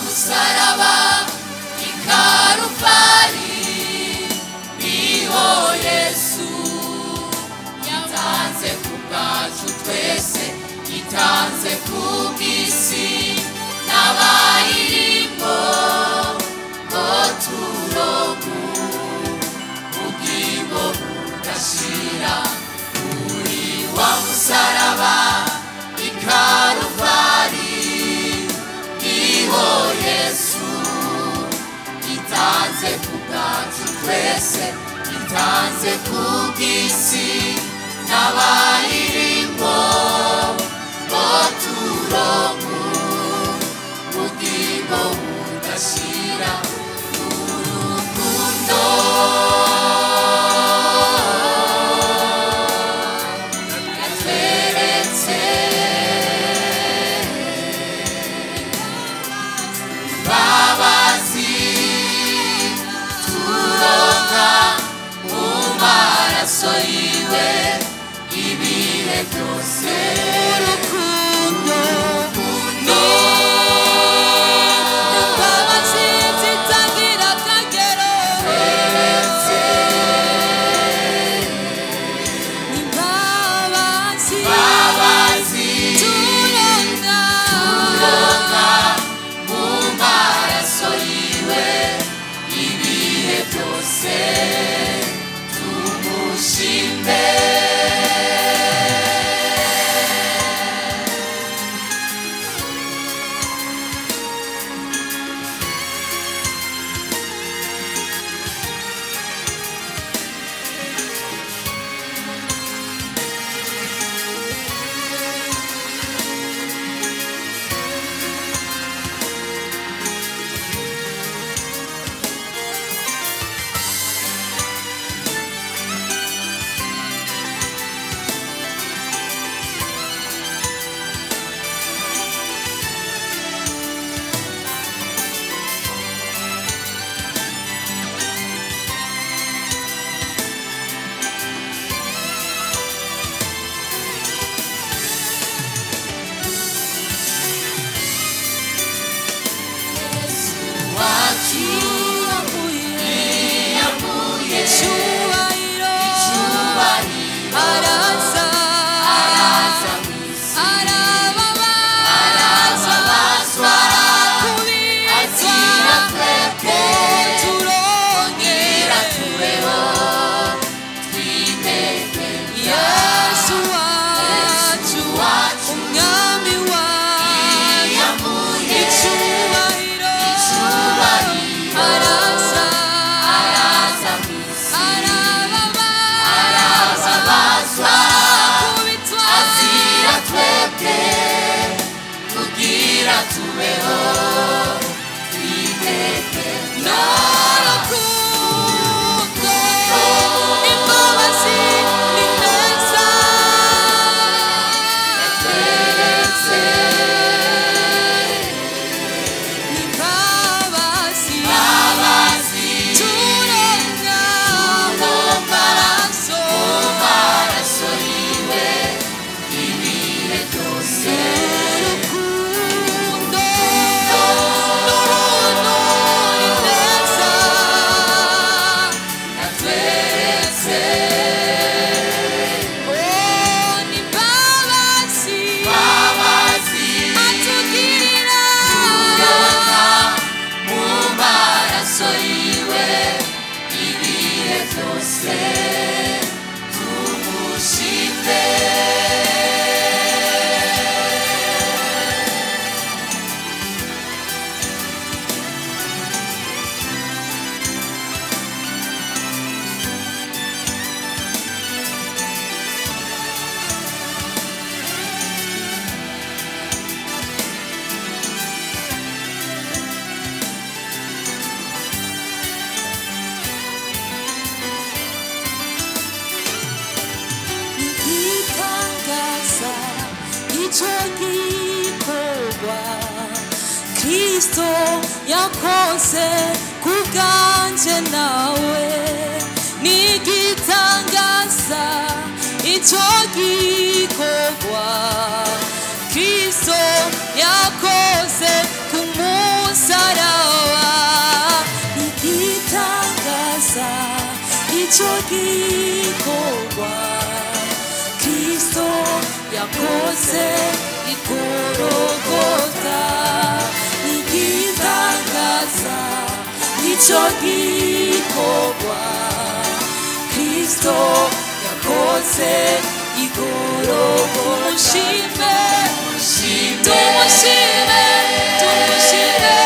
Musaraba ikarufari niho Yesu yatanze kubwacu twese, yitanze kubw'isi n'abayirimo ngo turonke ubugingo budashira. Kuri wa musaraba ikarufari niho Yesu yitanze kubwacu twese, yitanze kubw'isi n'abayirimo ngo turonke ubugingo budashira. Urukundo yatweretse imbabazi turonka mu maraso yiwe ibihe byose. Urukundo imbabazi zitagira akagero, tweretse imbabazi turonka mu maraso yiwe ibihe byose. Tumushime icyo gikorwa Kristo yakoze ku bwanjye nawe n'igitangaza icyo gikorwa Kristo yakoze ku musaraba n'igitangaza icyo gikorwa Kristo yakoze igorogota n'igitangaza icyo gikorwa Kristo yakoze igorogota tumushime tumushime